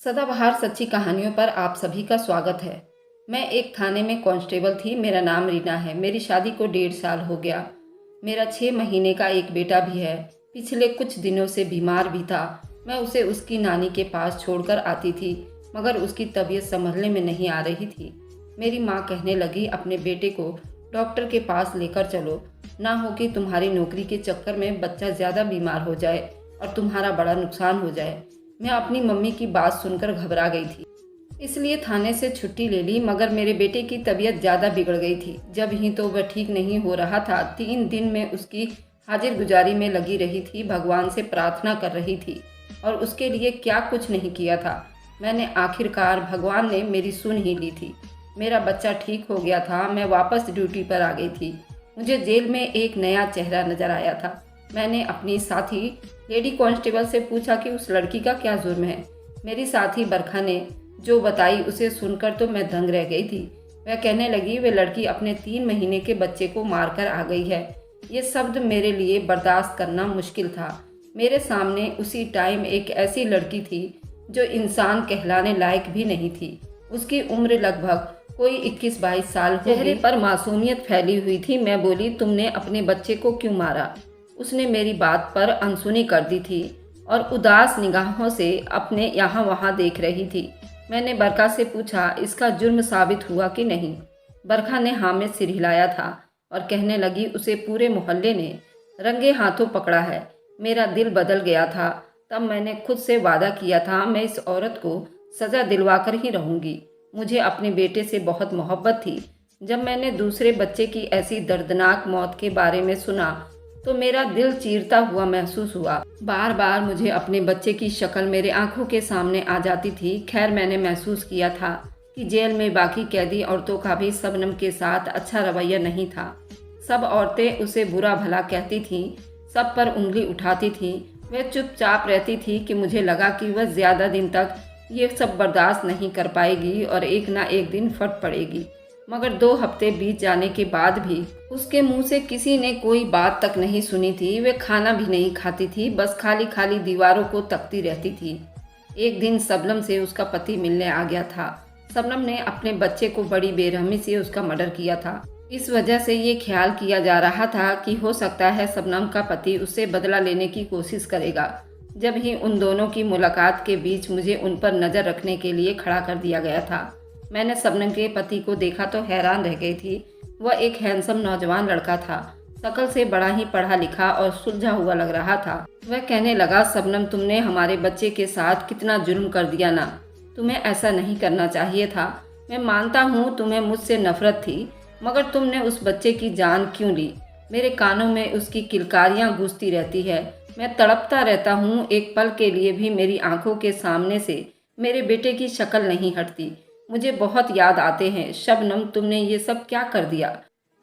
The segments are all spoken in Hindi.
सदाबहार सच्ची कहानियों पर आप सभी का स्वागत है। मैं एक थाने में कांस्टेबल थी। मेरा नाम रीना है। मेरी शादी को 1.5 साल हो गया। मेरा 6 महीने का एक बेटा भी है। पिछले कुछ दिनों से बीमार भी था। मैं उसे उसकी नानी के पास छोड़कर आती थी, मगर उसकी तबीयत संभलने में नहीं आ रही थी। मेरी माँ कहने लगी, अपने बेटे को डॉक्टर के पास लेकर चलो, ना हो कि तुम्हारी नौकरी के चक्कर में बच्चा ज़्यादा बीमार हो जाए और तुम्हारा बड़ा नुकसान हो जाए। मैं अपनी मम्मी की बात सुनकर घबरा गई थी, इसलिए थाने से छुट्टी ले ली। मगर मेरे बेटे की तबीयत ज़्यादा बिगड़ गई थी। जब ही तो वह ठीक नहीं हो रहा था, 3 दिन में उसकी हाजिर गुजारी में लगी रही थी, भगवान से प्रार्थना कर रही थी और उसके लिए क्या कुछ नहीं किया था। मैंने आखिरकार, भगवान ने मेरी सुन ही ली थी। मेरा बच्चा ठीक हो गया था। मैं वापस ड्यूटी पर आ गई थी। मुझे जेल में एक नया चेहरा नजर आया था। मैंने अपनी साथी लेडी कांस्टेबल से पूछा कि उस लड़की का क्या जुर्म है। मेरी साथी बरखा ने जो बताई, उसे सुनकर तो मैं दंग रह गई थी। वह कहने लगी, वे लड़की अपने 3 महीने के बच्चे को मारकर आ गई है। ये शब्द मेरे लिए बर्दाश्त करना मुश्किल था। मेरे सामने उसी टाइम एक ऐसी लड़की थी जो इंसान कहलाने लायक भी नहीं थी। उसकी उम्र लगभग कोई 21-22 साल, चेहरे पर मासूमियत फैली हुई थी। मैं बोली, तुमने अपने बच्चे को क्यों मारा? उसने मेरी बात पर अनसुनी कर दी थी और उदास निगाहों से अपने यहाँ वहाँ देख रही थी। मैंने बरखा से पूछा, इसका जुर्म साबित हुआ कि नहीं? बरखा ने हाँ में सिर हिलाया था और कहने लगी, उसे पूरे मोहल्ले ने रंगे हाथों पकड़ा है। मेरा दिल बदल गया था। तब मैंने खुद से वादा किया था, मैं इस औरत को सज़ा दिलवाकर ही रहूँगी। मुझे अपने बेटे से बहुत मोहब्बत थी। जब मैंने दूसरे बच्चे की ऐसी दर्दनाक मौत के बारे में सुना तो मेरा दिल चीरता हुआ महसूस हुआ। बार बार मुझे अपने बच्चे की शक्ल मेरे आंखों के सामने आ जाती थी। खैर, मैंने महसूस किया था कि जेल में बाकी कैदी औरतों का भी शबनम के साथ अच्छा रवैया नहीं था। सब औरतें उसे बुरा भला कहती थीं, सब पर उंगली उठाती थीं। वह चुपचाप रहती थी कि मुझे लगा कि वह ज़्यादा दिन तक ये सब बर्दाश्त नहीं कर पाएगी और एक ना एक दिन फट पड़ेगी। मगर 2 हफ्ते बीत जाने के बाद भी उसके मुंह से किसी ने कोई बात तक नहीं सुनी थी। वे खाना भी नहीं खाती थी, बस खाली खाली दीवारों को तकती रहती थी। एक दिन शबनम से उसका पति मिलने आ गया था। शबनम ने अपने बच्चे को बड़ी बेरहमी से उसका मर्डर किया था। इस वजह से ये ख्याल किया जा रहा था कि हो सकता है शबनम का पति उससे बदला लेने की कोशिश करेगा। जब ही उन दोनों की मुलाकात के बीच मुझे उन पर नज़र रखने के लिए खड़ा कर दिया गया था। मैंने शबनम के पति को देखा तो हैरान रह गई थी। वह एक हैंडसम नौजवान लड़का था। शक्ल से बड़ा ही पढ़ा लिखा और सुलझा हुआ लग रहा था। वह कहने लगा, शबनम, तुमने हमारे बच्चे के साथ कितना जुर्म कर दिया ना। तुम्हें ऐसा नहीं करना चाहिए था। मैं मानता हूँ तुम्हें मुझसे नफरत थी, मगर तुमने उस बच्चे की जान क्यों ली? मेरे कानों में उसकी किलकारियाँ गूंजती रहती है। मैं तड़पता रहता हूँ। एक पल के लिए भी मेरी आंखों के सामने से मेरे बेटे की शक्ल नहीं हटती। मुझे बहुत याद आते हैं। शबनम, तुमने ये सब क्या कर दिया?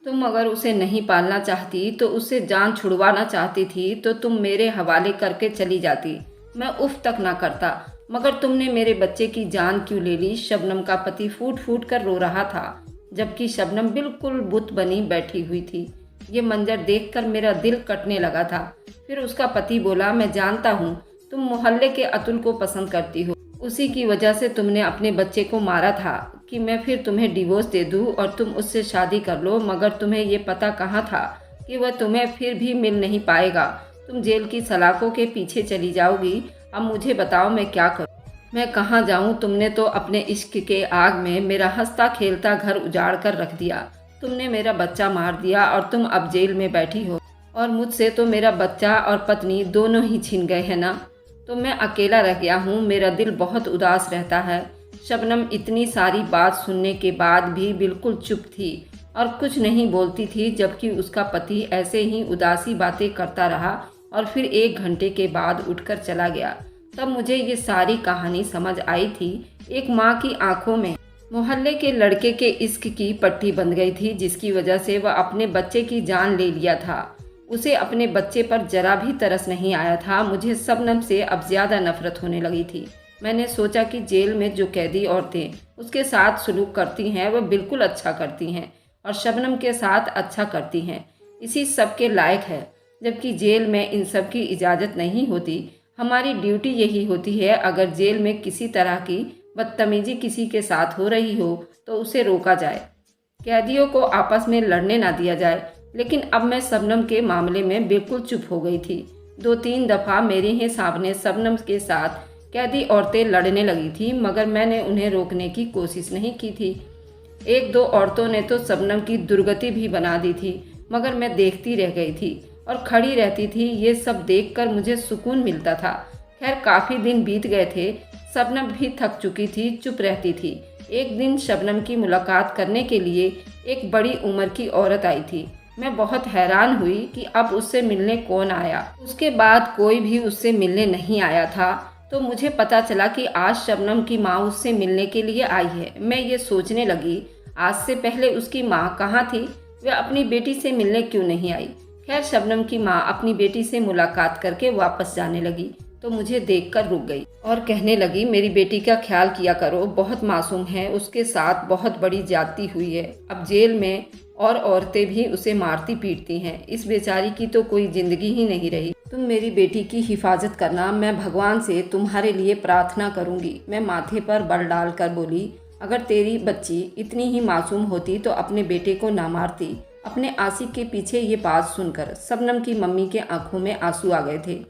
तुम अगर उसे नहीं पालना चाहती, तो उससे जान छुड़वाना चाहती थी, तो तुम मेरे हवाले करके चली जाती। मैं उफ तक ना करता। मगर तुमने मेरे बच्चे की जान क्यों ले ली? शबनम का पति फूट फूट कर रो रहा था, जबकि शबनम बिल्कुल बुत बनी बैठी हुई थी। ये मंजर देखकर मेरा दिल कटने लगा था। फिर उसका पति बोला, मैं जानता हूँ तुम मोहल्ले के अतुल को पसंद करती हो। उसी की वजह से तुमने अपने बच्चे को मारा था कि मैं फिर तुम्हें डिवोर्स दे दूं और तुम उससे शादी कर लो। मगर तुम्हें ये पता कहाँ था कि वह तुम्हें फिर भी मिल नहीं पाएगा। तुम जेल की सलाखों के पीछे चली जाओगी। अब मुझे बताओ, मैं क्या करूं? मैं कहाँ जाऊं? तुमने तो अपने इश्क के आग में मेरा हंसता खेलता घर उजाड़ कर रख दिया। तुमने मेरा बच्चा मार दिया और तुम अब जेल में बैठी हो, और मुझसे तो मेरा बच्चा और पत्नी दोनों ही छिन गए हैं ना। तो मैं अकेला रह गया हूँ। मेरा दिल बहुत उदास रहता है। शबनम इतनी सारी बात सुनने के बाद भी बिल्कुल चुप थी और कुछ नहीं बोलती थी, जबकि उसका पति ऐसे ही उदासी बातें करता रहा और फिर 1 घंटे के बाद उठकर चला गया। तब मुझे ये सारी कहानी समझ आई थी। एक माँ की आंखों में मोहल्ले के लड़के के इश्क की पट्टी बंध गई थी, जिसकी वजह से वह अपने बच्चे की जान ले लिया था। उसे अपने बच्चे पर जरा भी तरस नहीं आया था। मुझे शबनम से अब ज़्यादा नफरत होने लगी थी। मैंने सोचा कि जेल में जो कैदी औरतें उसके साथ सलूक करती हैं, वह बिल्कुल अच्छा करती हैं और शबनम के साथ अच्छा करती हैं। इसी सब के लायक है, जबकि जेल में इन सब की इजाज़त नहीं होती। हमारी ड्यूटी यही होती है, अगर जेल में किसी तरह की बदतमीजी किसी के साथ हो रही हो तो उसे रोका जाए, कैदियों को आपस में लड़ने ना दिया जाए। लेकिन अब मैं शबनम के मामले में बिल्कुल चुप हो गई थी। 2-3 दफ़ा मेरे ही सामने शबनम के साथ कैदी औरतें लड़ने लगी थी, मगर मैंने उन्हें रोकने की कोशिश नहीं की थी। 1-2 औरतों ने तो शबनम की दुर्गति भी बना दी थी, मगर मैं देखती रह गई थी और खड़ी रहती थी। ये सब देखकर मुझे सुकून मिलता था। खैर, काफ़ी दिन बीत गए थे। शबनम भी थक चुकी थी, चुप रहती थी। एक दिन शबनम की मुलाकात करने के लिए एक बड़ी उम्र की औरत आई थी। मैं बहुत हैरान हुई कि अब उससे मिलने कौन आया। उसके बाद कोई भी उससे मिलने नहीं आया था। तो मुझे पता चला कि आज शबनम की माँ उससे मिलने के लिए आई है। मैं ये सोचने लगी, आज से पहले उसकी माँ कहाँ थी? वह अपनी बेटी से मिलने क्यों नहीं आई? खैर, शबनम की माँ अपनी बेटी से मुलाकात करके वापस जाने लगी तो मुझे देखकर रुक गई और कहने लगी, मेरी बेटी का ख्याल किया करो, बहुत मासूम है, उसके साथ बहुत बड़ी ज्यादती हुई है। अब जेल में और औरतें भी उसे मारती पीटती हैं। इस बेचारी की तो कोई जिंदगी ही नहीं रही। तुम मेरी बेटी की हिफाजत करना, मैं भगवान से तुम्हारे लिए प्रार्थना करूंगी। मैं माथे पर बल डालकर बोली, अगर तेरी बच्ची इतनी ही मासूम होती तो अपने बेटे को ना मारती। अपने आशिक के पीछे ये बात सुनकर शबनम की मम्मी के आंखों में आंसू आ गए थे।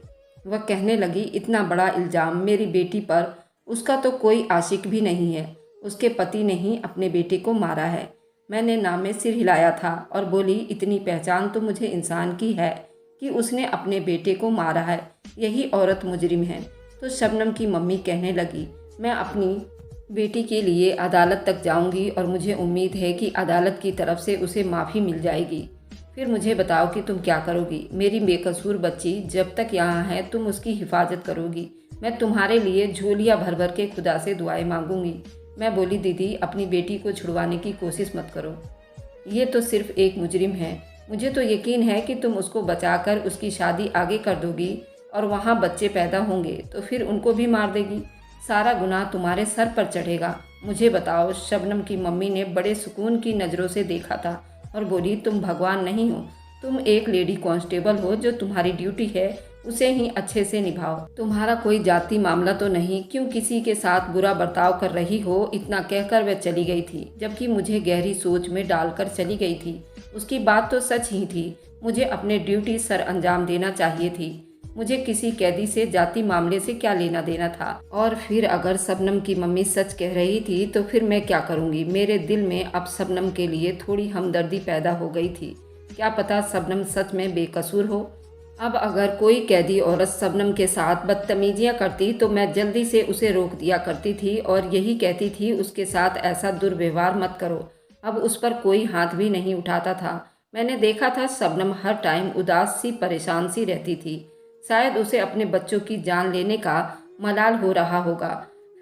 वह कहने लगी, इतना बड़ा इल्ज़ाम मेरी बेटी पर, उसका तो कोई आशिक भी नहीं है। उसके पति ने ही अपने बेटे को मारा है। मैंने नाम में सिर हिलाया था और बोली, इतनी पहचान तो मुझे इंसान की है कि उसने अपने बेटे को मारा है। यही औरत मुजरिम है। तो शबनम की मम्मी कहने लगी, मैं अपनी बेटी के लिए अदालत तक जाऊंगी और मुझे उम्मीद है कि अदालत की तरफ से उसे माफ़ी मिल जाएगी। फिर मुझे बताओ कि तुम क्या करोगी? मेरी बेकसूर बच्ची जब तक यहाँ है तुम उसकी हिफाजत करोगी। मैं तुम्हारे लिए झोलियाँ भर भर के खुदा से दुआएं मांगूंगी। मैं बोली, दीदी अपनी बेटी को छुड़वाने की कोशिश मत करो। ये तो सिर्फ एक मुजरिम है। मुझे तो यकीन है कि तुम उसको बचाकर उसकी शादी आगे कर दोगी और वहाँ बच्चे पैदा होंगे तो फिर उनको भी मार देगी। सारा गुनाह तुम्हारे सर पर चढ़ेगा। मुझे बताओ। शबनम की मम्मी ने बड़े सुकून की नज़रों से देखा था और बोली, तुम भगवान नहीं हो, तुम एक लेडी कांस्टेबल हो। जो तुम्हारी ड्यूटी है उसे ही अच्छे से निभाओ। तुम्हारा कोई जाति मामला तो नहीं, क्यों किसी के साथ बुरा बर्ताव कर रही हो? इतना कहकर वह चली गई थी, जबकि मुझे गहरी सोच में डालकर चली गई थी। उसकी बात तो सच ही थी। मुझे अपने ड्यूटी सर अंजाम देना चाहिए थी। मुझे किसी कैदी से जाति मामले से क्या लेना देना था? और फिर अगर शबनम की मम्मी सच कह रही थी तो फिर मैं क्या करूंगी? मेरे दिल में अब शबनम के लिए थोड़ी हमदर्दी पैदा हो गई थी। क्या पता शबनम सच में बेकसूर हो। अब अगर कोई कैदी औरत शबनम के साथ बदतमीजियां करती तो मैं जल्दी से उसे रोक दिया करती थी और यही कहती थी, उसके साथ ऐसा दुर्व्यवहार मत करो। अब उस पर कोई हाथ भी नहीं उठाता था। मैंने देखा था शबनम हर टाइम उदास सी परेशान सी रहती थी। शायद उसे अपने बच्चों की जान लेने का मलाल हो रहा होगा।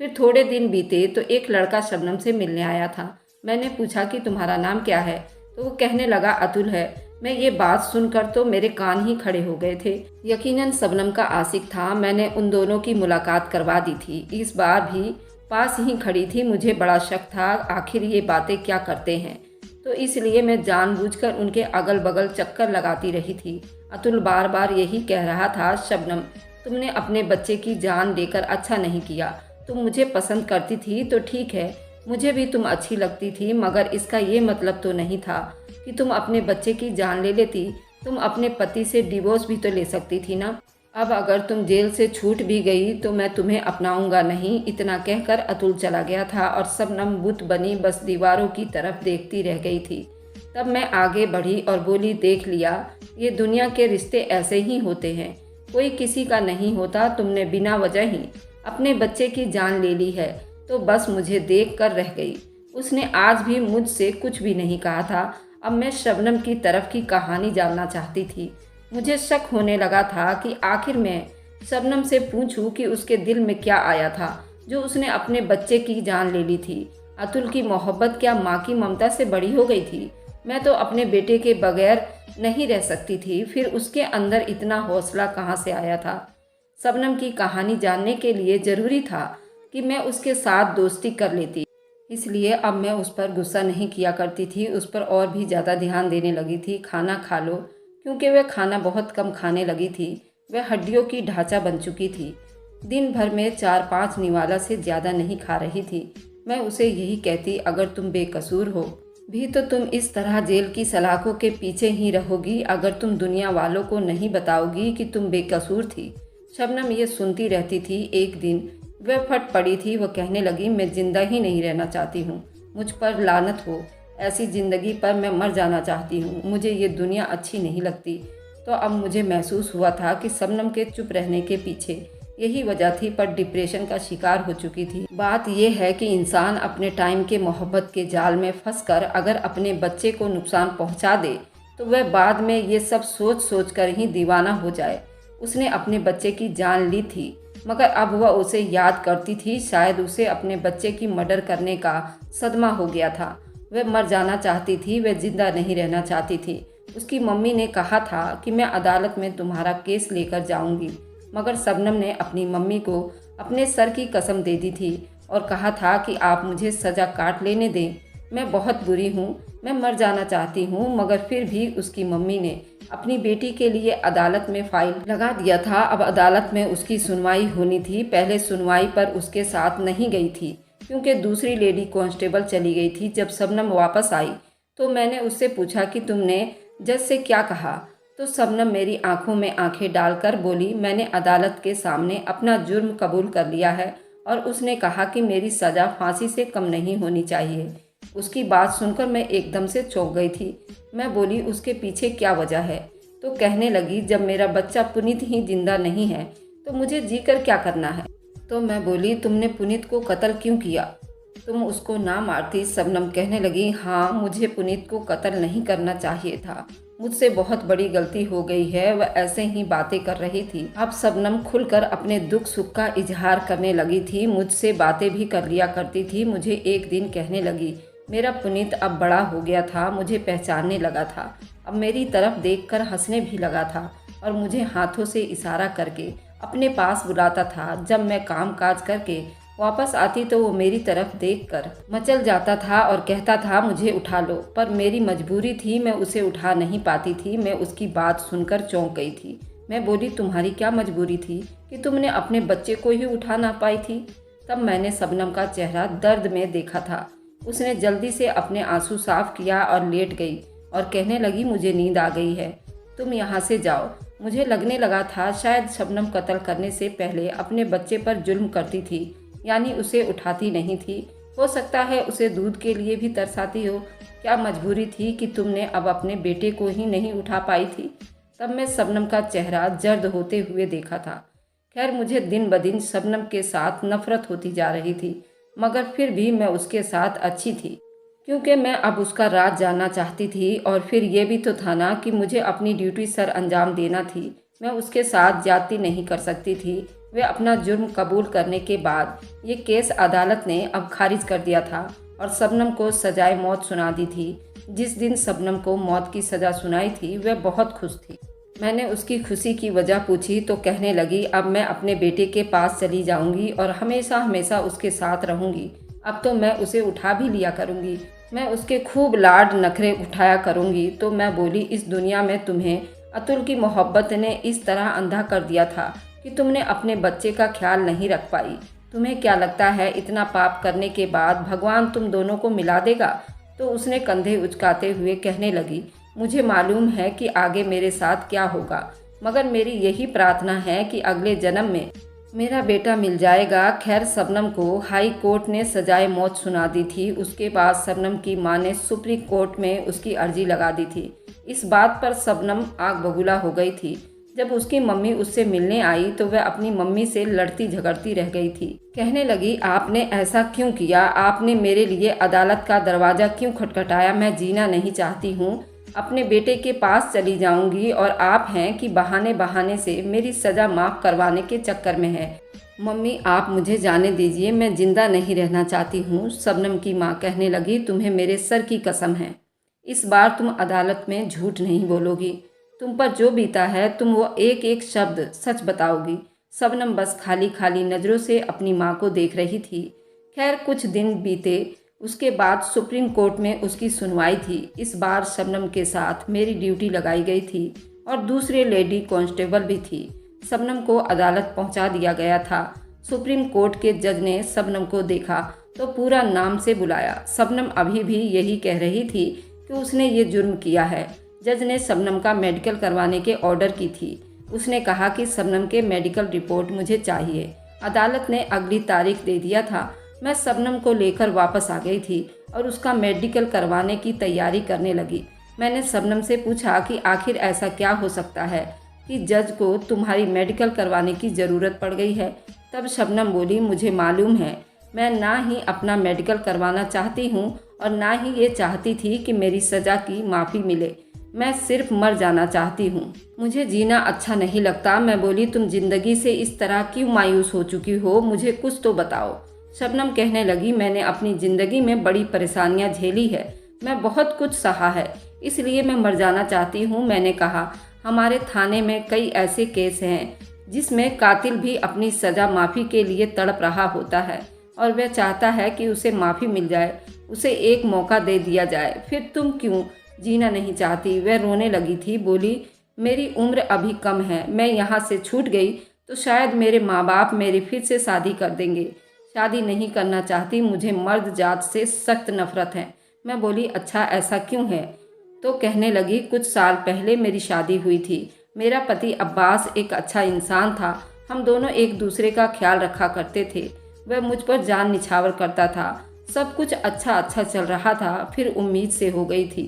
फिर थोड़े दिन बीते तो एक लड़का शबनम से मिलने आया था। मैंने पूछा कि तुम्हारा नाम क्या है? तो वो कहने लगा, अतुल है। मैं ये बात सुनकर तो मेरे कान ही खड़े हो गए थे। यकीनन शबनम का आशिक था। मैंने उन दोनों की मुलाकात करवा दी थी। इस बार भी पास ही खड़ी थी। मुझे बड़ा शक था, आखिर ये बातें क्या करते हैं, तो इसलिए मैं जानबूझकर उनके अगल बगल चक्कर लगाती रही थी। अतुल बार बार यही कह रहा था, शबनम तुमने अपने बच्चे की जान लेकर अच्छा नहीं किया। तुम मुझे पसंद करती थी तो ठीक है, मुझे भी तुम अच्छी लगती थी, मगर इसका ये मतलब तो नहीं था कि तुम अपने बच्चे की जान ले लेती। तुम अपने पति से डिवोर्स भी तो ले सकती थी ना। अब अगर तुम जेल से छूट भी गई तो मैं तुम्हें अपनाऊंगा नहीं। इतना कहकर अतुल चला गया था और शबनम बुत बनी बस दीवारों की तरफ देखती रह गई थी। तब मैं आगे बढ़ी और बोली, देख लिया, ये दुनिया के रिश्ते ऐसे ही होते हैं, कोई किसी का नहीं होता। तुमने बिना वजह ही अपने बच्चे की जान ले ली है तो बस मुझे देख कर रह गई। उसने आज भी मुझसे कुछ भी नहीं कहा था। अब मैं शबनम की तरफ की कहानी जानना चाहती थी। मुझे शक होने लगा था कि आखिर मैं शबनम से पूछूं कि उसके दिल में क्या आया था जो उसने अपने बच्चे की जान ले ली थी। अतुल की मोहब्बत क्या माँ की ममता से बड़ी हो गई थी? मैं तो अपने बेटे के बगैर नहीं रह सकती थी। फिर उसके अंदर इतना हौसला कहाँ से आया था? शबनम की कहानी जानने के लिए ज़रूरी था कि मैं उसके साथ दोस्ती कर लेती। इसलिए अब मैं उस पर गुस्सा नहीं किया करती थी, उस पर और भी ज़्यादा ध्यान देने लगी थी। खाना खा लो, क्योंकि वह खाना बहुत कम खाने लगी थी। वह हड्डियों की ढांचा बन चुकी थी। दिन भर में 4-5 निवाला से ज़्यादा नहीं खा रही थी। मैं उसे यही कहती, अगर तुम बेकसूर हो भी तो तुम इस तरह जेल की सलाखों के पीछे ही रहोगी, अगर तुम दुनिया वालों को नहीं बताओगी कि तुम बेकसूर थी। शबनम ये सुनती रहती थी। एक दिन वह फट पड़ी थी। वह कहने लगी, मैं जिंदा ही नहीं रहना चाहती हूँ, मुझ पर लानत हो, ऐसी ज़िंदगी पर मैं मर जाना चाहती हूँ, मुझे ये दुनिया अच्छी नहीं लगती। तो अब मुझे महसूस हुआ था कि शबनम के चुप रहने के पीछे यही वजह थी, पर डिप्रेशन का शिकार हो चुकी थी। बात यह है कि इंसान अपने टाइम के मोहब्बत के जाल में फंसकर अगर अपने बच्चे को नुकसान पहुंचा दे तो वह बाद में ये सब सोच सोच कर ही दीवाना हो जाए। उसने अपने बच्चे की जान ली थी, मगर अब वह उसे याद करती थी। शायद उसे अपने बच्चे की मर्डर करने का सदमा हो गया था। वह मर जाना चाहती थी, वह जिंदा नहीं रहना चाहती थी। उसकी मम्मी ने कहा था कि मैं अदालत में तुम्हारा केस लेकर जाऊंगी, मगर शबनम ने अपनी मम्मी को अपने सर की कसम दे दी थी और कहा था कि आप मुझे सज़ा काट लेने दें, मैं बहुत बुरी हूँ, मैं मर जाना चाहती हूँ। मगर फिर भी उसकी मम्मी ने अपनी बेटी के लिए अदालत में फाइल लगा दिया था। अब अदालत में उसकी सुनवाई होनी थी। पहले सुनवाई पर उसके साथ नहीं गई थी क्योंकि दूसरी लेडी कांस्टेबल चली गई थी। जब शबनम वापस आई तो मैंने उससे पूछा कि तुमने जज से क्या कहा? तो शबनम मेरी आंखों में आंखें डालकर बोली, मैंने अदालत के सामने अपना जुर्म कबूल कर लिया है और उसने कहा कि मेरी सज़ा फांसी से कम नहीं होनी चाहिए। उसकी बात सुनकर मैं एकदम से चौंक गई थी। मैं बोली, उसके पीछे क्या वजह है? तो कहने लगी, जब मेरा बच्चा पुनीत ही जिंदा नहीं है तो मुझे जीकर क्या करना है? तो मैं बोली, तुमने पुनीत को कत्ल क्यों किया? तुम उसको ना मारती। शबनम कहने लगी, हाँ, मुझे पुनीत को कत्ल नहीं करना चाहिए था, मुझसे बहुत बड़ी गलती हो गई है। वह ऐसे ही बातें कर रही थी। अब शबनम खुलकर अपने दुख सुख का इजहार करने लगी थी। मुझसे बातें भी कर लिया करती थी। मुझे एक दिन कहने लगी, मेरा पुनीत अब बड़ा हो गया था, मुझे पहचानने लगा था, अब मेरी तरफ देखकर हंसने भी लगा था और मुझे हाथों से इशारा करके अपने पास बुलाता था। जब मैं काम काज करके वापस आती तो वो मेरी तरफ देखकर मचल जाता था और कहता था, मुझे उठा लो। पर मेरी मजबूरी थी, मैं उसे उठा नहीं पाती थी। मैं उसकी बात सुनकर चौंक गई थी। मैं बोली, तुम्हारी क्या मजबूरी थी कि तुमने अपने बच्चे को ही उठा ना पाई थी? तब मैंने शबनम का चेहरा दर्द में देखा था। उसने जल्दी से अपने आंसू साफ किया और लेट गई और कहने लगी, मुझे नींद आ गई है, तुम यहाँ से जाओ। मुझे लगने लगा था शायद शबनम कत्ल करने से पहले अपने बच्चे पर जुल्म करती थी, यानी उसे उठाती नहीं थी। हो सकता है उसे दूध के लिए भी तरसाती हो। क्या मजबूरी थी कि तुमने अब अपने बेटे को ही नहीं उठा पाई थी? तब मैं शबनम का चेहरा जर्द होते हुए देखा था। खैर, मुझे दिन ब दिन शबनम के साथ नफरत होती जा रही थी, मगर फिर भी मैं उसके साथ अच्छी थी क्योंकि मैं अब उसका राज जानना चाहती थी। और फिर ये भी तो था ना कि मुझे अपनी ड्यूटी सर अंजाम देना थी। मैं उसके साथ ज्यादती नहीं कर सकती थी। वे अपना जुर्म कबूल करने के बाद ये केस अदालत ने अब खारिज कर दिया था और शबनम को सजाए मौत सुना दी थी। जिस दिन शबनम को मौत की सज़ा सुनाई थी वह बहुत खुश थी। मैंने उसकी खुशी की वजह पूछी तो कहने लगी, अब मैं अपने बेटे के पास चली जाऊंगी और हमेशा हमेशा उसके साथ रहूंगी। अब तो मैं उसे उठा भी लिया करूंगी, मैं उसके खूब लाड नखरे उठाया करूंगी। तो मैं बोली, इस दुनिया में तुम्हें अतुल की मोहब्बत ने इस तरह अंधा कर दिया था कि तुमने अपने बच्चे का ख्याल नहीं रख पाई। तुम्हें क्या लगता है इतना पाप करने के बाद भगवान तुम दोनों को मिला देगा? तो उसने कंधे उचकाते हुए कहने लगी, मुझे मालूम है कि आगे मेरे साथ क्या होगा, मगर मेरी यही प्रार्थना है कि अगले जन्म में मेरा बेटा मिल जाएगा। खैर, शबनम को हाई कोर्ट ने सजाए मौत सुना दी थी। उसके बाद शबनम की मां ने सुप्रीम कोर्ट में उसकी अर्जी लगा दी थी। इस बात पर शबनम आग बबूला हो गई थी। जब उसकी मम्मी उससे मिलने आई तो वह अपनी मम्मी से लड़ती झगड़ती रह गई थी। कहने लगी, आपने ऐसा क्यों किया? आपने मेरे लिए अदालत का दरवाज़ा क्यों खटखटाया? मैं जीना नहीं चाहती हूँ, अपने बेटे के पास चली जाऊंगी और आप हैं कि बहाने बहाने से मेरी सज़ा माफ़ करवाने के चक्कर में है। मम्मी, आप मुझे जाने दीजिए, मैं जिंदा नहीं रहना चाहती हूँ। शबनम की माँ कहने लगी, तुम्हें मेरे सर की कसम है, इस बार तुम अदालत में झूठ नहीं बोलोगी। तुम पर जो बीता है तुम वो एक एक शब्द सच बताओगी। शबनम बस खाली खाली नज़रों से अपनी माँ को देख रही थी। खैर, कुछ दिन बीते। उसके बाद सुप्रीम कोर्ट में उसकी सुनवाई थी। इस बार शबनम के साथ मेरी ड्यूटी लगाई गई थी और दूसरे लेडी कांस्टेबल भी थी। शबनम को अदालत पहुंचा दिया गया था। सुप्रीम कोर्ट के जज ने शबनम को देखा तो पूरा नाम से बुलाया। शबनम अभी भी यही कह रही थी कि उसने ये जुर्म किया है। जज ने शबनम का मेडिकल करवाने के ऑर्डर की थी। उसने कहा कि शबनम के मेडिकल रिपोर्ट मुझे चाहिए। अदालत ने अगली तारीख दे दिया था। मैं शबनम को लेकर वापस आ गई थी और उसका मेडिकल करवाने की तैयारी करने लगी। मैंने शबनम से पूछा कि आखिर ऐसा क्या हो सकता है कि जज को तुम्हारी मेडिकल करवाने की ज़रूरत पड़ गई है। तब शबनम बोली, मुझे मालूम है, मैं ना ही अपना मेडिकल करवाना चाहती हूँ और ना ही ये चाहती थी कि मेरी सज़ा की माफ़ी मिले। मैं सिर्फ मर जाना चाहती हूँ। मुझे जीना अच्छा नहीं लगता। मैं बोली, तुम जिंदगी से इस तरह क्यों मायूस हो चुकी हो, मुझे कुछ तो बताओ। शबनम कहने लगी, मैंने अपनी ज़िंदगी में बड़ी परेशानियाँ झेली है, मैं बहुत कुछ सहा है, इसलिए मैं मर जाना चाहती हूँ। मैंने कहा, हमारे थाने में कई ऐसे केस हैं जिसमें कातिल भी अपनी सज़ा माफ़ी के लिए तड़प रहा होता है और वह चाहता है कि उसे माफ़ी मिल जाए, उसे एक मौका दे दिया जाए। फिर तुम क्यों जीना नहीं चाहती? वह रोने लगी थी। बोली, मेरी उम्र अभी कम है, मैं यहाँ से छूट गई तो शायद मेरे माँ बाप मेरी फिर से शादी कर देंगे। शादी नहीं करना चाहती, मुझे मर्द जात से सख्त नफरत है। मैं बोली, अच्छा ऐसा क्यों है? तो कहने लगी, कुछ साल पहले मेरी शादी हुई थी। मेरा पति अब्बास एक अच्छा इंसान था। हम दोनों एक दूसरे का ख्याल रखा करते थे। वह मुझ पर जान निछावर करता था। सब कुछ अच्छा अच्छा चल रहा था। फिर उम्मीद से हो गई थी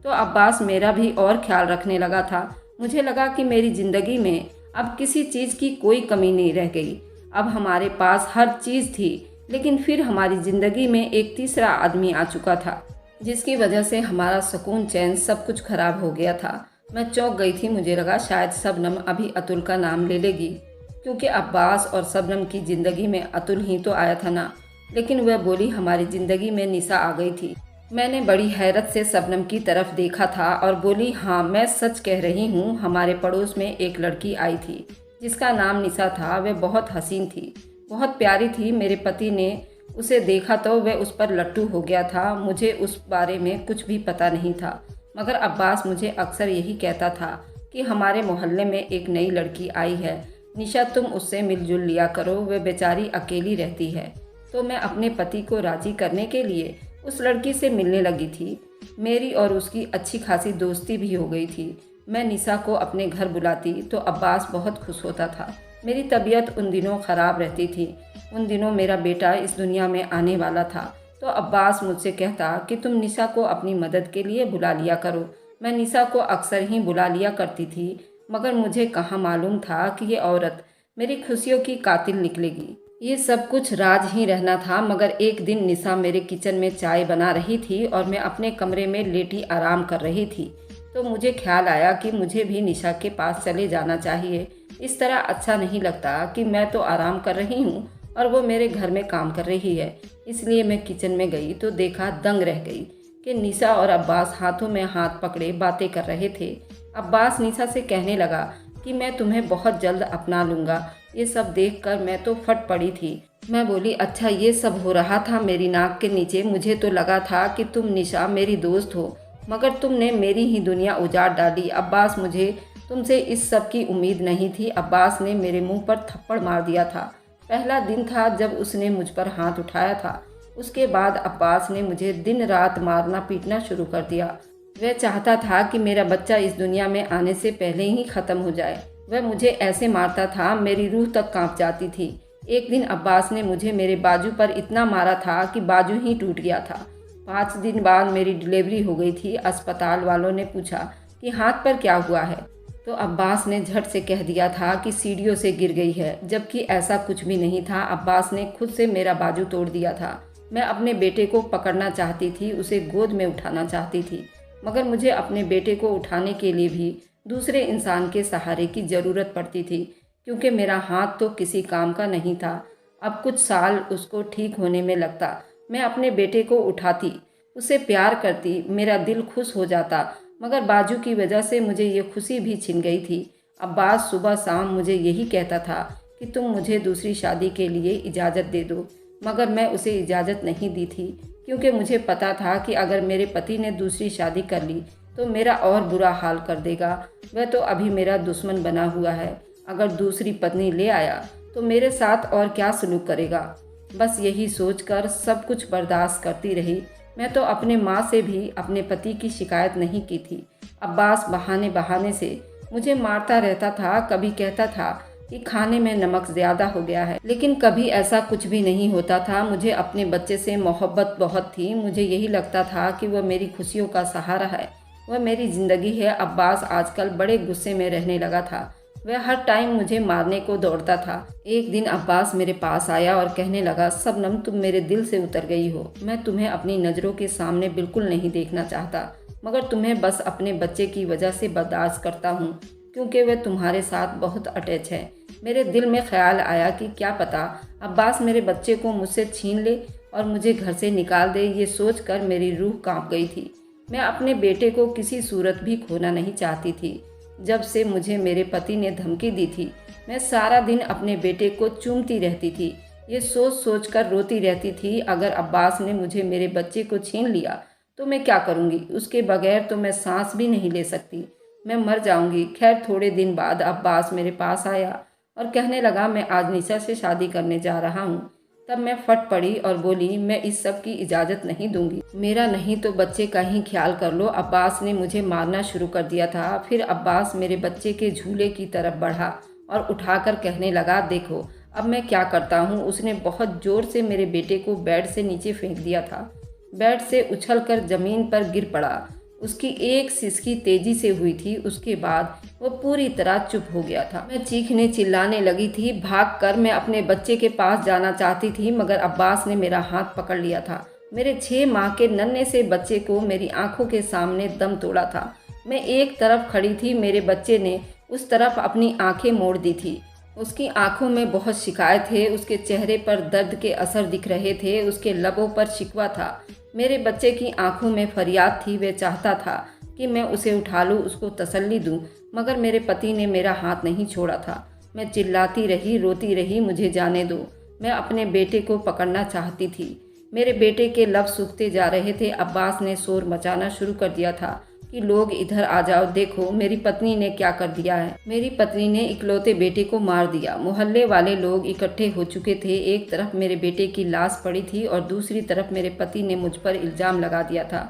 तो अब्बास मेरा भी और ख्याल रखने लगा था। मुझे लगा कि मेरी ज़िंदगी में अब किसी चीज़ की कोई कमी नहीं रह गई। अब हमारे पास हर चीज़ थी, लेकिन फिर हमारी ज़िंदगी में एक तीसरा आदमी आ चुका था जिसकी वजह से हमारा सुकून चैन सब कुछ खराब हो गया था। मैं चौंक गई थी। मुझे लगा शायद शबनम अभी अतुल का नाम ले लेगी, क्योंकि अब्बास और शबनम की ज़िंदगी में अतुल ही तो आया था ना। लेकिन वह बोली, हमारी ज़िंदगी में निशा आ गई थी। मैंने बड़ी हैरत से शबनम की तरफ देखा था और बोली, हाँ मैं सच कह रही हूँ, हमारे पड़ोस में एक लड़की आई थी जिसका नाम निशा था। वह बहुत हसीन थी, बहुत प्यारी थी। मेरे पति ने उसे देखा तो वह उस पर लट्टू हो गया था। मुझे उस बारे में कुछ भी पता नहीं था, मगर अब्बास मुझे अक्सर यही कहता था कि हमारे मोहल्ले में एक नई लड़की आई है, निशा, तुम उससे मिलजुल लिया करो, वह बेचारी अकेली रहती है। तो मैं अपने पति को राज़ी करने के लिए उस लड़की से मिलने लगी थी। मेरी और उसकी अच्छी खासी दोस्ती भी हो गई थी। मैं निशा को अपने घर बुलाती तो अब्बास बहुत खुश होता था। मेरी तबीयत उन दिनों ख़राब रहती थी। उन दिनों मेरा बेटा इस दुनिया में आने वाला था। तो अब्बास मुझसे कहता कि तुम निशा को अपनी मदद के लिए बुला लिया करो। मैं निशा को अक्सर ही बुला लिया करती थी, मगर मुझे कहाँ मालूम था कि ये औरत मेरी खुशियों की कातिल निकलेगी। ये सब कुछ राज ही रहना था। मगर एक दिन निशा मेरे किचन में चाय बना रही थी और मैं अपने कमरे में लेटी आराम कर रही थी। तो मुझे ख्याल आया कि मुझे भी निशा के पास चले जाना चाहिए। इस तरह अच्छा नहीं लगता कि मैं तो आराम कर रही हूँ और वो मेरे घर में काम कर रही है। इसलिए मैं किचन में गई तो देखा, दंग रह गई कि निशा और अब्बास हाथों में हाथ पकड़े बातें कर रहे थे। अब्बास निशा से कहने लगा कि मैं तुम्हें बहुत जल्द अपना लूँगा। ये सब देखकर मैं तो फट पड़ी थी। मैं बोली, अच्छा ये सब हो रहा था मेरी नाक के नीचे? मुझे तो लगा था कि तुम निशा मेरी दोस्त हो, मगर तुमने मेरी ही दुनिया उजाड़ डाली। अब्बास, मुझे तुमसे इस सब की उम्मीद नहीं थी। अब्बास ने मेरे मुंह पर थप्पड़ मार दिया था। पहला दिन था जब उसने मुझ पर हाथ उठाया था। उसके बाद अब्बास ने मुझे दिन रात मारना पीटना शुरू कर दिया। वह चाहता था कि मेरा बच्चा इस दुनिया में आने से पहले ही ख़त्म हो जाए। वह मुझे ऐसे मारता था, मेरी रूह तक कांप जाती थी। एक दिन अब्बास ने मुझे मेरे बाजू पर इतना मारा था कि बाजू ही टूट गया था। 5 दिन बाद मेरी डिलीवरी हो गई थी। अस्पताल वालों ने पूछा कि हाथ पर क्या हुआ है, तो अब्बास ने झट से कह दिया था कि सीढ़ियों से गिर गई है, जबकि ऐसा कुछ भी नहीं था। अब्बास ने खुद से मेरा बाजू तोड़ दिया था। मैं अपने बेटे को पकड़ना चाहती थी, उसे गोद में उठाना चाहती थी, मगर मुझे अपने बेटे को उठाने के लिए भी दूसरे इंसान के सहारे की ज़रूरत पड़ती थी, क्योंकि मेरा हाथ तो किसी काम का नहीं था। अब कुछ साल उसको ठीक होने में लगता। मैं अपने बेटे को उठाती, उसे प्यार करती, मेरा दिल खुश हो जाता, मगर बाजू की वजह से मुझे ये खुशी भी छिन गई थी। अब्बास सुबह शाम मुझे यही कहता था कि तुम मुझे दूसरी शादी के लिए इजाज़त दे दो, मगर मैं उसे इजाज़त नहीं दी थी, क्योंकि मुझे पता था कि अगर मेरे पति ने दूसरी शादी कर ली तो मेरा और बुरा हाल कर देगा। वह तो अभी मेरा दुश्मन बना हुआ है। अगर दूसरी पत्नी ले आया तो मेरे साथ और क्या सलूक करेगा। बस यही सोचकर सब कुछ बर्दाश्त करती रही। मैं तो अपने माँ से भी अपने पति की शिकायत नहीं की थी। अब्बास बहाने बहाने से मुझे मारता रहता था, कभी कहता था कि खाने में नमक ज़्यादा हो गया है, लेकिन कभी ऐसा कुछ भी नहीं होता था। मुझे अपने बच्चे से मोहब्बत बहुत थी। मुझे यही लगता था कि वह मेरी खुशियों का सहारा है, वह मेरी ज़िंदगी है। अब्बास आजकल बड़े गुस्से में रहने लगा था। वह हर टाइम मुझे मारने को दौड़ता था। एक दिन अब्बास मेरे पास आया और कहने लगा, शबनम तुम मेरे दिल से उतर गई हो। मैं तुम्हें अपनी नज़रों के सामने बिल्कुल नहीं देखना चाहता, मगर तुम्हें बस अपने बच्चे की वजह से बर्दाश्त करता हूँ, क्योंकि वह तुम्हारे साथ बहुत अटैच है। मेरे दिल में ख्याल आया कि क्या पता अब्बास मेरे बच्चे को मुझसे छीन ले और मुझे घर से निकाल दे। ये सोचकर मेरी रूह कांप गई थी। मैं अपने बेटे को किसी सूरत भी खोना नहीं चाहती थी। जब से मुझे मेरे पति ने धमकी दी थी, मैं सारा दिन अपने बेटे को चूमती रहती थी। ये सोच सोच कर रोती रहती थी, अगर अब्बास ने मुझे मेरे बच्चे को छीन लिया तो मैं क्या करूँगी। उसके बगैर तो मैं सांस भी नहीं ले सकती, मैं मर जाऊँगी। खैर थोड़े दिन बाद अब्बास मेरे पास आया और कहने लगा, मैं आज निशा से शादी करने जा रहा हूँ। तब मैं फट पड़ी और बोली, मैं इस सब की इजाज़त नहीं दूंगी। मेरा नहीं तो बच्चे का ही ख्याल कर लो। अब्बास ने मुझे मारना शुरू कर दिया था। फिर अब्बास मेरे बच्चे के झूले की तरफ बढ़ा और उठाकर कहने लगा, देखो अब मैं क्या करता हूँ। उसने बहुत ज़ोर से मेरे बेटे को बेड से नीचे फेंक दिया था। बेड से उछलकर ज़मीन पर गिर पड़ा। उसकी एक सिसकी तेजी से हुई थी। उसके बाद वह पूरी तरह चुप हो गया था। मैं चीखने चिल्लाने लगी थी। भागकर मैं अपने बच्चे के पास जाना चाहती थी, मगर अब्बास ने मेरा हाथ पकड़ लिया था। मेरे 6 माह के नन्हे से बच्चे को मेरी आंखों के सामने दम तोड़ा था। मैं एक तरफ खड़ी थी, मेरे बच्चे ने उस तरफ अपनी आंखें मोड़ दी थी। उसकी आंखों में बहुत शिकायत है, उसके चेहरे पर दर्द के असर दिख रहे थे, उसके लबों पर शिकवा था। मेरे बच्चे की आंखों में फरियाद थी। वह चाहता था कि मैं उसे उठा लूँ, उसको तसल्ली दूँ, मगर मेरे पति ने मेरा हाथ नहीं छोड़ा था। मैं चिल्लाती रही, रोती रही, मुझे जाने दो। मैं अपने बेटे को पकड़ना चाहती थी। मेरे बेटे के लब सूखते जा रहे थे। अब्बास ने शोर मचाना शुरू कर दिया था कि लोग इधर आ जाओ, देखो मेरी पत्नी ने क्या कर दिया है। मेरी पत्नी ने इकलौते बेटे को मार दिया। मोहल्ले वाले लोग इकट्ठे हो चुके थे। एक तरफ मेरे बेटे की लाश पड़ी थी और दूसरी तरफ मेरे पति ने मुझ पर इल्ज़ाम लगा दिया था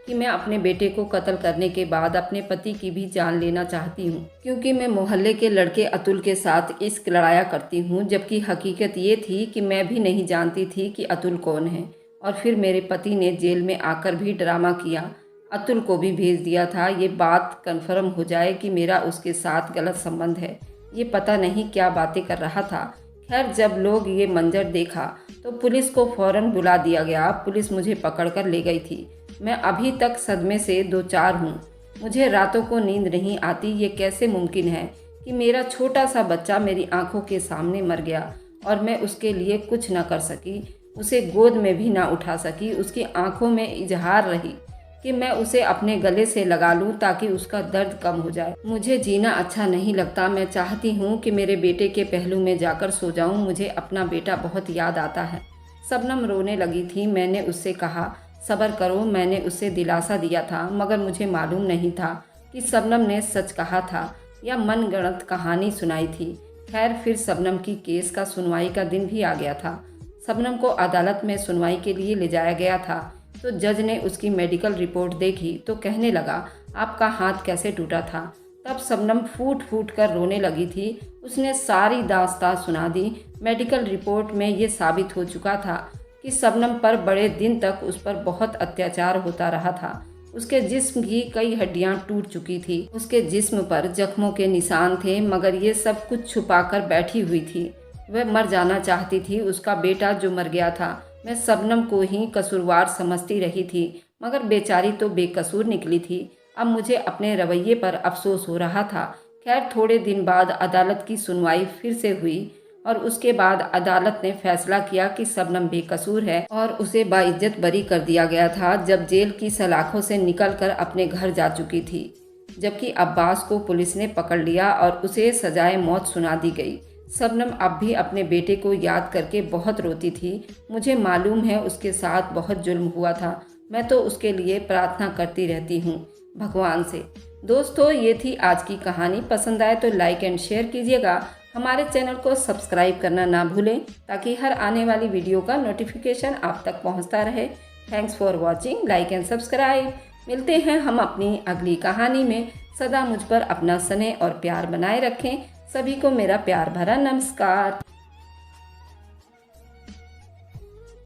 कि मैं अपने बेटे को कत्ल करने के बाद अपने पति की भी जान लेना चाहती हूँ, क्योंकि मैं मोहल्ले के लड़के अतुल के साथ इश्क लड़ाया करती हूँ। जबकि हकीकत ये थी कि मैं भी नहीं जानती थी कि अतुल कौन है। और फिर मेरे पति ने जेल में आकर भी ड्रामा किया, अतुल को भी भेज दिया था, ये बात कन्फर्म हो जाए कि मेरा उसके साथ गलत संबंध है। ये पता नहीं क्या बातें कर रहा था। खैर जब लोग ये मंजर देखा तो पुलिस को फौरन बुला दिया गया। पुलिस मुझे पकड़कर ले गई थी। मैं अभी तक सदमे से दो चार हूँ। मुझे रातों को नींद नहीं आती। ये कैसे मुमकिन है कि मेरा छोटा सा बच्चा मेरी आंखों के सामने मर गया और मैं उसके लिए कुछ न कर सकी, उसे गोद में भी ना उठा सकी। उसकी आंखों में इजहार रही कि मैं उसे अपने गले से लगा लूं ताकि उसका दर्द कम हो जाए। मुझे जीना अच्छा नहीं लगता। मैं चाहती हूँ कि मेरे बेटे के पहलू में जाकर सो जाऊं। मुझे अपना बेटा बहुत याद आता है। शबनम रोने लगी थी। मैंने उससे कहा, सब्र करो। मैंने उसे दिलासा दिया था, मगर मुझे मालूम नहीं था कि शबनम ने सच कहा था या मनगढ़ंत कहानी सुनाई थी। खैर फिर शबनम की केस का सुनवाई का दिन भी आ गया था। शबनम को अदालत में सुनवाई के लिए ले जाया गया था तो जज ने उसकी मेडिकल रिपोर्ट देखी तो कहने लगा, आपका हाथ कैसे टूटा था। तब शबनम फूट फूट कर रोने लगी थी। उसने सारी दास्तां सुना दी। मेडिकल रिपोर्ट में ये साबित हो चुका था कि शबनम पर बड़े दिन तक उस पर बहुत अत्याचार होता रहा था। उसके जिस्म की कई हड्डियां टूट चुकी थी। उसके जिस्म पर जख्मों के निशान थे, मगर ये सब कुछ छुपाकर बैठी हुई थी। वह मर जाना चाहती थी। उसका बेटा जो मर गया था, मैं शबनम को ही कसूरवार समझती रही थी, मगर बेचारी तो बेकसूर निकली थी। अब मुझे अपने रवैये पर अफसोस हो रहा था। खैर थोड़े दिन बाद अदालत की सुनवाई फिर से हुई और उसके बाद अदालत ने फैसला किया कि शबनम बेकसूर है और उसे बाइज्जत बरी कर दिया गया था, जब जेल की सलाखों से निकलकर अपने घर जा चुकी थी। जबकि अब्बास को पुलिस ने पकड़ लिया और उसे सजाए मौत सुना दी गई। शबनम अब भी अपने बेटे को याद करके बहुत रोती थी। मुझे मालूम है उसके साथ बहुत जुल्म हुआ था। मैं तो उसके लिए प्रार्थना करती रहती हूँ भगवान से दोस्तों, ये थी आज की कहानी। पसंद आए तो लाइक एंड शेयर कीजिएगा। हमारे चैनल को सब्सक्राइब करना ना भूलें ताकि हर आने वाली वीडियो का नोटिफिकेशन आप तक पहुंचता रहे। Thanks for watching, like and subscribe. मिलते हैं हम अपनी अगली कहानी में। सदा मुझ पर अपना स्नेह और प्यार बनाए रखें। सभी को मेरा प्यार भरा नमस्कार।